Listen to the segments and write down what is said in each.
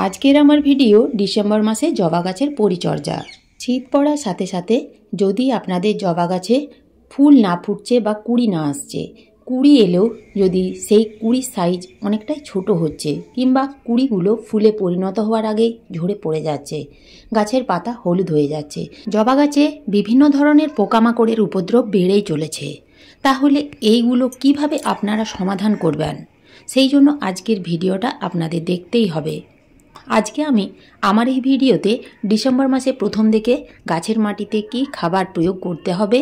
আজকের আমার video December মাসে জবা গাছের পরিচর্যা। শীত পড়ার সাথে সাথে যদি আপনাদের জবা গাছে ফুল না ফুটছে বা কুড়ি না আসছে, কুড়ি এলেও যদি সেই কুড়ির সাইজ অনেকটাই ছোট হচ্ছে কিংবা কুড়িগুলো ফুলে পরিণত হওয়ার আগে ঝরে পড়ে যাচ্ছে, গাছের পাতা হলুদ হয়ে যাচ্ছে, জবা গাছে বিভিন্ন ধরনের পোকামাকড়ের উপদ্রব বেড়েই চলেছে, তাহলে এইগুলো কিভাবে আপনারা সমাধান করবেন? সেই জন্য আজকের ভিডিওটা আপনাদের দেখতেই হবে। আজকে আমি আমার এই ভিডিওতে ডিসেম্বর মাসে প্রথম দিকে গাছের মাটিতে কি খাবার প্রয়োগ করতে হবে,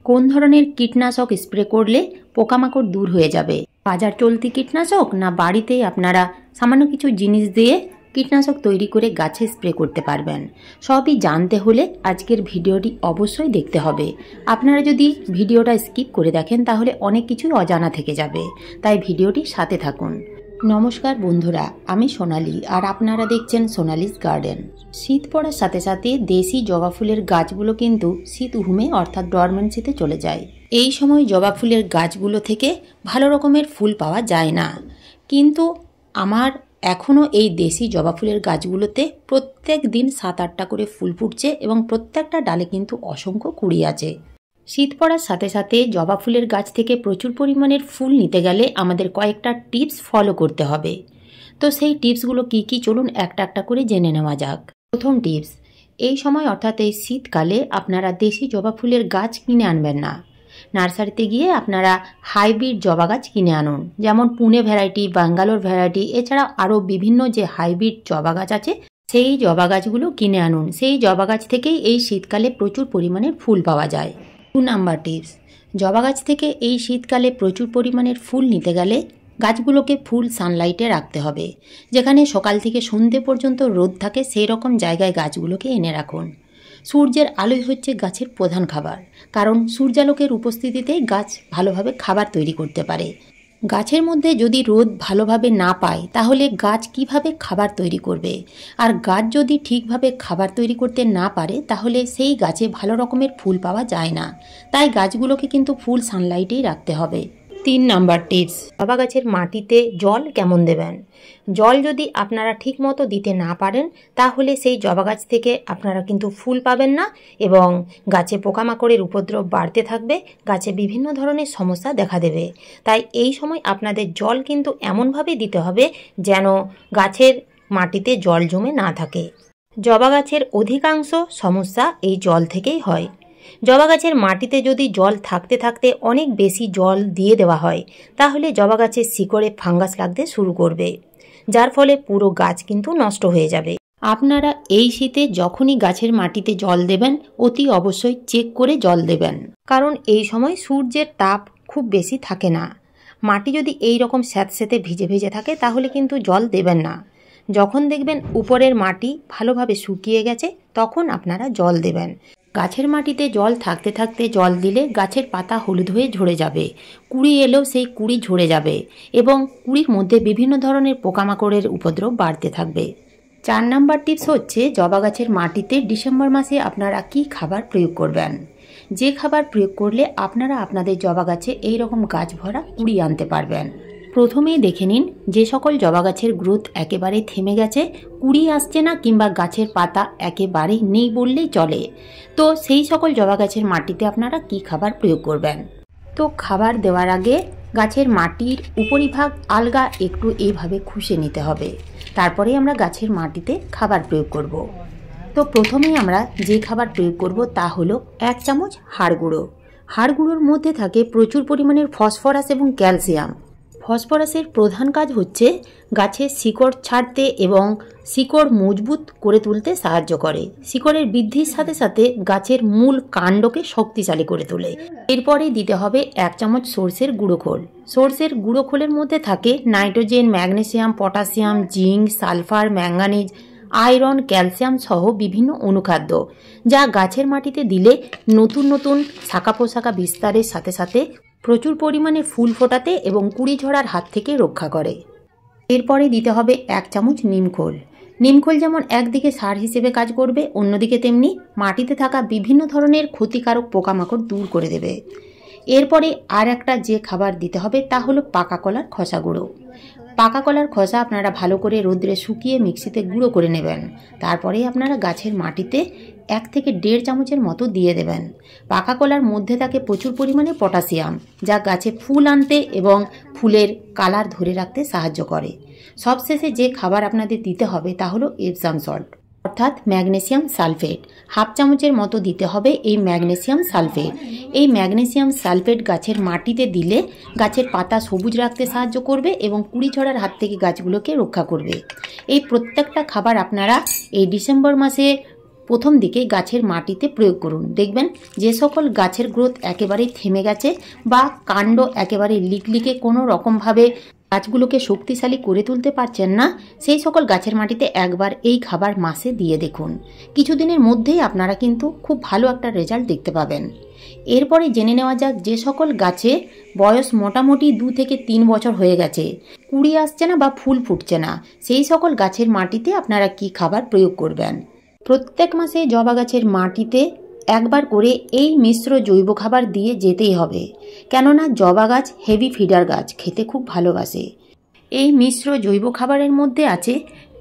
কোন ধরনের কীটনাশক স্প্রে করলে পোকামাকড় দূর হয়ে যাবে, বাজার চলতি কীটনাশক না বাড়িতেই আপনারা সামান্য কিছু জিনিস দিয়ে কীটনাশক তৈরি করে গাছে স্প্রে করতে পারবেন, সবই জানতে হলে আজকের ভিডিওটি অবশ্যই দেখতে হবে। আপনারা যদি ভিডিওটা স্কিপ করে দেখেন তাহলে অনেক কিছুই অজানা থেকে যাবে, তাই ভিডিওটি সাথে থাকুন। নমস্কার বন্ধুরা, আমি সোনালি আর আপনারা দেখছেন সোনালিস গার্ডেন। শীত পড়ার সাথে সাথে দেশি জবা ফুলের গাছগুলো কিন্তু শীত ঘুমে অর্থাৎ ডরমেন্সিতে চলে যায়। এই সময় জবা ফুলের গাছগুলো থেকে ভালো রকমের ফুল পাওয়া যায় না, কিন্তু আমার এখনও এই দেশি জবা ফুলের গাছগুলোতে প্রত্যেক দিন 7-8টা করে ফুল ফুটছে এবং প্রত্যেকটা ডালে কিন্তু অসংখ্য কুড়ি আছে। শীত পড়ার সাথে সাথে জবা ফুলের গাছ থেকে প্রচুর পরিমাণের ফুল নিতে গেলে আমাদের কয়েকটা টিপস ফলো করতে হবে। তো সেই টিপসগুলো কি কি চলুন একটা একটা করে জেনে নেওয়া যাক। প্রথম টিপস, এই সময় অর্থাৎ এই শীতকালে আপনারা দেশি জবা ফুলের গাছ কিনে আনবেন না। নার্সারিতে গিয়ে আপনারা হাইব্রিড জবা গাছ কিনে আনুন, যেমন পুনে ভ্যারাইটি, ব্যাঙ্গালোর ভ্যারাইটি, এছাড়া আরও বিভিন্ন যে হাইব্রিড জবা গাছ আছে সেই জবা গাছগুলো কিনে আনুন। সেই জবা গাছ থেকেই এই শীতকালে প্রচুর পরিমাণের ফুল পাওয়া যায়। 2 নাম্বার টিপস, জবা গাছ থেকে এই শীতকালে প্রচুর পরিমাণের ফুল নিতে গেলে গাছগুলোকে ফুল সানলাইটে রাখতে হবে। যেখানে সকাল থেকে সন্ধ্যে পর্যন্ত রোদ থাকে সেই রকম জায়গায় গাছগুলোকে এনে রাখুন। সূর্যের আলোই হচ্ছে গাছের প্রধান খাবার, কারণ সূর্যালোকের উপস্থিতিতেই গাছ ভালোভাবে খাবার তৈরি করতে পারে। গাছের মধ্যে যদি রোদ ভালোভাবে না পায় তাহলে গাছ কিভাবে খাবার তৈরি করবে? আর গাছ যদি ঠিকভাবে খাবার তৈরি করতে না পারে তাহলে সেই গাছে ভালো রকমের ফুল পাওয়া যায় না। তাই গাছগুলোকে কিন্তু ফুল সানলাইটেই রাখতে হবে। 3 নাম্বার টিপস, জবা গাছের মাটিতে জল কেমন দেবেন? জল যদি আপনারা ঠিক মতো দিতে না পারেন তাহলে সেই জবা গাছ থেকে আপনারা কিন্তু ফুল পাবেন না এবং গাছে পোকামাকড়ের উপদ্রব বাড়তে থাকবে, গাছে বিভিন্ন ধরনের সমস্যা দেখা দেবে। তাই এই সময় আপনাদের জল কিন্তু এমনভাবে দিতে হবে যেন গাছের মাটিতে জল জমে না থাকে। জবা গাছের অধিকাংশ সমস্যা এই জল থেকেই হয়। জবা গাছের মাটিতে যদি জল থাকতে থাকতে অনেক বেশি জল দিয়ে দেওয়া হয় তাহলে জবা গাছের শিকড়ে ফাঙ্গাস লাগতে শুরু করবে, যার ফলে পুরো গাছ কিন্তু নষ্ট হয়ে যাবে। আপনারা এই শীতে যখনই গাছের মাটিতে জল দেবেন অতি অবশ্যই চেক করে জল দেবেন, কারণ এই সময় সূর্যের তাপ খুব বেশি থাকে না। মাটি যদি এই রকম স্যাঁতস্যাঁতে ভিজে ভিজে থাকে তাহলে কিন্তু জল দেবেন না। যখন দেখবেন উপরের মাটি ভালোভাবে শুকিয়ে গেছে তখন আপনারা জল দেবেন। গাছের মাটিতে জল থাকতে থাকতে জল দিলে গাছের পাতা হলুদ হয়ে ঝরে যাবে, কুড়ি এলেও সেই কুড়ি ঝরে যাবে এবং কুড়ির মধ্যে বিভিন্ন ধরনের পোকামাকড়ের উপদ্রব বাড়তে থাকবে। 4 নাম্বার টিপস হচ্ছে জবা গাছের মাটিতে ডিসেম্বর মাসে আপনারা কি খাবার প্রয়োগ করবেন? যে খাবার প্রয়োগ করলে আপনারা আপনাদের জবা গাছে এইরকম গাছ ভরা কুড়ি আনতে পারবেন। প্রথমেই দেখে নিন যে সকল জবা গাছের গ্রোথ একেবারে থেমে গেছে, কুড়ি আসছে না কিংবা গাছের পাতা একেবারে নেই বললেই চলে, তো সেই সকল জবা গাছের মাটিতে আপনারা কি খাবার প্রয়োগ করবেন? তো খাবার দেওয়ার আগে গাছের মাটির উপরিভাগ আলগা একটু এইভাবে খুশে নিতে হবে, তারপরে আমরা গাছের মাটিতে খাবার প্রয়োগ করব। তো প্রথমেই আমরা যে খাবার প্রয়োগ করব তা হলো 1 চামচ হাড় গুঁড়ো। হাড় গুঁড়োর মধ্যে থাকে প্রচুর পরিমাণের ফসফরাস এবং ক্যালসিয়াম। ফসফরাসের প্রধান কাজ হচ্ছে গাছের শিকড় ছাড়তে এবং শিকড় মজবুত করে তুলতে সাহায্য করে। শিকড়ের বৃদ্ধির সাথে সাথে গাছের মূল কাণ্ডকে শক্তিশালী করে তোলে। এরপরে দিতে হবে 1 চামচ সর্ষের গুঁড়ো খোল। সর্ষের গুঁড়ো খোলের মধ্যে থাকে nitrogen, magnesium, potassium, zinc, sulphur, manganese, iron, calcium সহ বিভিন্ন অনুখাদ্য, যা গাছের মাটিতে দিলে নতুন নতুন শাখা পোশাখা বিস্তারের সাথে সাথে প্রচুর পরিমাণে ফুল ফোটাতে এবং কুড়ি ঝরার হাত থেকে রক্ষা করে। এরপরে দিতে হবে 1 চামচ নিমখোল। নিমখোল যেমন একদিকে সার হিসেবে কাজ করবে, অন্যদিকে তেমনি মাটিতে থাকা বিভিন্ন ধরনের ক্ষতিকারক পোকামাকড় দূর করে দেবে। এরপরে আর একটা যে খাবার দিতে হবে তা হলো পাকা কলার খোসা গুঁড়ো। পাকা কলার খোসা আপনারা ভালো করে রোদ্রে শুকিয়ে মিক্সিতে গুঁড়ো করে নেবেন। তারপরে আপনারা গাছের মাটিতে 1 থেকে 1.5 চামচের মতো দিয়ে দেবেন। পাকা কলার মধ্যে থাকে প্রচুর পরিমাণে পটাশিয়াম, যা গাছে ফুল আনতে এবং ফুলের কালার ধরে রাখতে সাহায্য করে। সবশেষে যে খাবার আপনাদের দিতে হবে তা হলো এপসাম সল্ট, অর্থাৎ ম্যাগনেসিয়াম সালফেট। 1/2 চামচের মতো দিতে হবে এই ম্যাগনেসিয়াম সালফেট। এই ম্যাগনেসিয়াম সালফেট গাছের মাটিতে দিলে গাছের পাতা সবুজ রাখতে সাহায্য করবে এবং কুড়ি ঝরার হাত থেকে গাছগুলোকে রক্ষা করবে। এই প্রত্যেকটা খাবার আপনারা এই ডিসেম্বর মাসে প্রথম দিকে গাছের মাটিতে প্রয়োগ করুন। দেখবেন যে সকল গাছের গ্রোথ একেবারেই থেমে গেছে বা কাণ্ড একেবারে লিকলিকে কোনো রকমভাবে গাছগুলোকে শক্তিশালী করে তুলতে পারছেন না, সেই সকল গাছের মাটিতে একবার এই খাবার মাসে দিয়ে দেখুন। কিছুদিনের মধ্যেই আপনারা কিন্তু খুব ভালো একটা রেজাল্ট দেখতে পাবেন। এরপরে জেনে নেওয়া যাক যে সকল গাছে বয়স মোটামুটি 2 থেকে 3 বছর হয়ে গেছে, কুড়ি আসছে না বা ফুল ফুটছে না, সেই সকল গাছের মাটিতে আপনারা কি খাবার প্রয়োগ করবেন। প্রত্যেক মাসে জবা গাছের মাটিতে একবার করে এই মিশ্র জৈব খাবার দিয়ে যেতেই হবে, কেননা জবা গাছ হেভি ফিডার গাছ, খেতে খুব ভালোবাসে। এই মিশ্র জৈব খাবারের মধ্যে আছে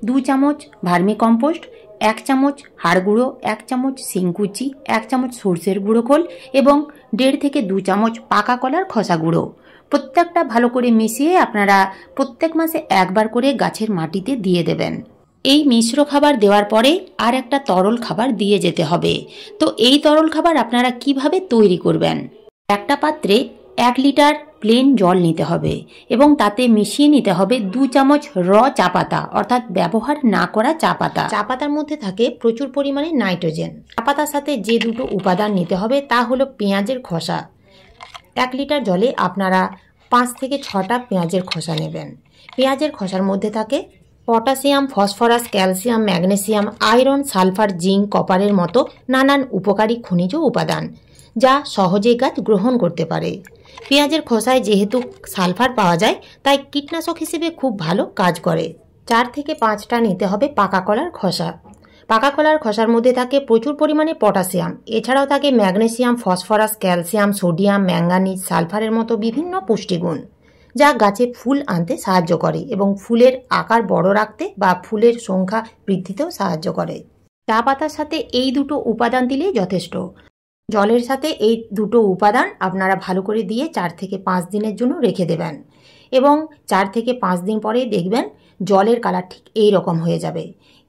2 চামচ ভার্মি কম্পোস্ট, 1 চামচ হাড় গুঁড়ো, 1 চামচ শিংকুচি, 1 চামচ সর্ষের গুঁড়ো খোল এবং 1.5 থেকে 2 চামচ পাকা কলার খোসা গুঁড়ো। প্রত্যেকটা ভালো করে মিশিয়ে আপনারা প্রত্যেক মাসে একবার করে গাছের মাটিতে দিয়ে দেবেন। এই মিশ্র খাবার দেওয়ার পরে আর একটা তরল খাবার দিয়ে যেতে হবে। তো এই তরল খাবার আপনারা কিভাবে তৈরি করবেন। একটা পাত্রে 1 লিটার প্লেন জল নিতে হবে এবং তাতে মিশিয়ে নিতে হবে 2 চামচ চা পাতা, অর্থাৎ ব্যবহার না করা চা পাতা। চা পাতার মধ্যে থাকে প্রচুর পরিমাণে নাইট্রোজেন। চা পাতার সাথে যে দুটো উপাদান নিতে হবে তা হলো পেঁয়াজের খোসা। 1 লিটার জলে আপনারা 5 থেকে 6টা পেঁয়াজের খোসা নেবেন। পেঁয়াজের খোসার মধ্যে থাকে potassium, phosphorus, calcium, magnesium, iron, sulphur, zinc, কপারের মতো নানান উপকারী খনিজ উপাদান, যা সহজেই গাছ গ্রহণ করতে পারে। পেঁয়াজের খোসায় যেহেতু সালফার পাওয়া যায় তাই কীটনাশক হিসেবে খুব ভালো কাজ করে। 4 থেকে 5টা নিতে হবে পাকা কলার খোসা। পাকা কলার খোসার মধ্যে থাকে প্রচুর পরিমাণে পটাশিয়াম, এছাড়াও থাকে magnesium, phosphorus, calcium, sodium, manganese, সালফারের মতো বিভিন্ন পুষ্টিগুণ, যা গাছে ফুল আনতে সাহায্য করে এবং ফুলের আকার বড় রাখতে বা ফুলের সংখ্যা বৃদ্ধিতেও সাহায্য করে। চা পাতার সাথে এই দুটো উপাদান দিলেই যথেষ্ট। জলের সাথে এই দুটো উপাদান আপনারা ভালো করে দিয়ে 4 থেকে 5 দিনের জন্য রেখে দেবেন এবং 4 থেকে 5 দিন পরে দেখবেন জলের কালার ঠিক এই রকম হয়ে যাবে।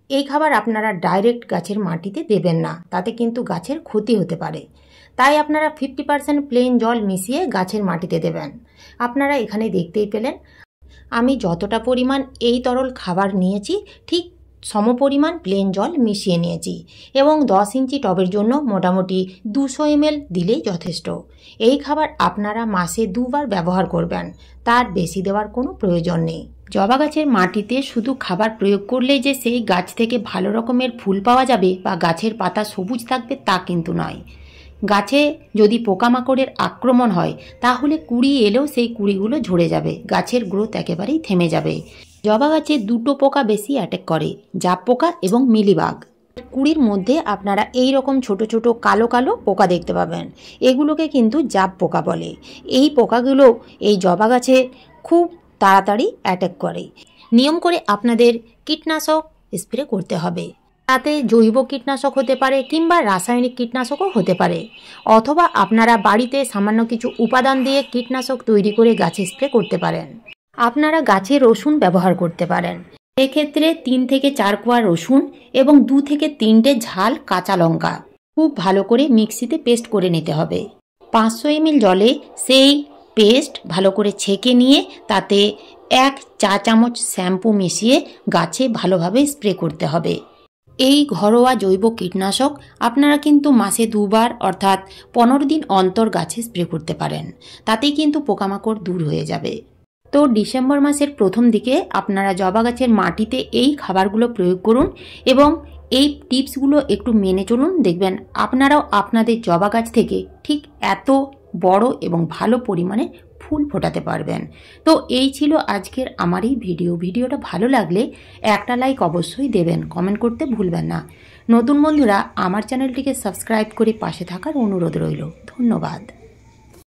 এই খাবার আপনারা ডাইরেক্ট গাছের মাটিতে দেবেন না, তাতে কিন্তু গাছের ক্ষতি হতে পারে। তাই আপনারা 50% প্লেন জল মিশিয়ে গাছের মাটিতে দেবেন। আপনারা এখানে দেখতেই পেলেন আমি যতটা পরিমাণ এই তরল খাবার নিয়েছি ঠিক সমপরিমাণ প্লেন জল মিশিয়ে নিয়েছি এবং 10 ইঞ্চি টবের জন্য মোটামুটি 200 ml দিলেই যথেষ্ট। এই খাবার আপনারা মাসে 2 বার ব্যবহার করবেন, তার বেশি দেওয়ার কোনো প্রয়োজন নেই। জবা গাছের মাটিতে শুধু খাবার প্রয়োগ করলেই যে সেই গাছ থেকে ভালো রকমের ফুল পাওয়া যাবে বা গাছের পাতা সবুজ থাকবে তা কিন্তু নয়। গাছে যদি পোকামাকড়ের আক্রমণ হয় তাহলে কুড়ি এলেও সেই কুড়িগুলো ঝরে যাবে, গাছের গ্রোথ একেবারেই থেমে যাবে। জবা গাছে 2টো পোকা বেশি অ্যাটাক করে, জাপ পোকা এবং মিলিবাগ। কুড়ির মধ্যে আপনারা এই রকম ছোট ছোট কালো কালো পোকা দেখতে পাবেন, এগুলোকে কিন্তু জাপ পোকা বলে। এই পোকাগুলো এই জবা গাছে খুব তাড়াতাড়ি অ্যাটাক করে। নিয়ম করে আপনাদের কীটনাশক স্প্রে করতে হবে, তাতে জৈব কীটনাশক হতে পারে কিংবা রাসায়নিক কীটনাশকও হতে পারে, অথবা আপনারা বাড়িতে সামান্য কিছু উপাদান দিয়ে কীটনাশক তৈরি করে গাছে স্প্রে করতে পারেন। আপনারা গাছে রসুন ব্যবহার করতে পারেন। এক্ষেত্রে 3 থেকে 4 কোয়া রসুন এবং 2 থেকে 3টে ঝাল কাঁচা লঙ্কা খুব ভালো করে মিক্সিতে পেস্ট করে নিতে হবে। 500 ml জলে সেই পেস্ট ভালো করে ছেঁকে নিয়ে তাতে 1 চা চামচ শ্যাম্পু মিশিয়ে গাছে ভালোভাবে স্প্রে করতে হবে। এই ঘরোয়া জৈব কীটনাশক আপনারা কিন্তু মাসে 2 বার অর্থাৎ 15 দিন অন্তর গাছে স্প্রে করতে পারেন, তাতেই কিন্তু পোকামাকড় দূর হয়ে যাবে। তো ডিসেম্বর মাসের প্রথম দিকে আপনারা জবা গাছের মাটিতে এই খাবারগুলো প্রয়োগ করুন এবং এই টিপসগুলো একটু মেনে চলুন, দেখবেন আপনারাও আপনাদের জবা গাছ থেকে ঠিক এত বড় এবং ভালো পরিমাণে ফুল ফোটাতে পারবেন। তো এই ছিল আজকের আমার এই ভিডিওটা ভালো লাগলে একটা লাইক অবশ্যই দেবেন, কমেন্ট করতে ভুলবেন না। নতুন বন্ধুরা আমার চ্যানেলটিকে সাবস্ক্রাইব করে পাশে থাকার অনুরোধ রইল। ধন্যবাদ।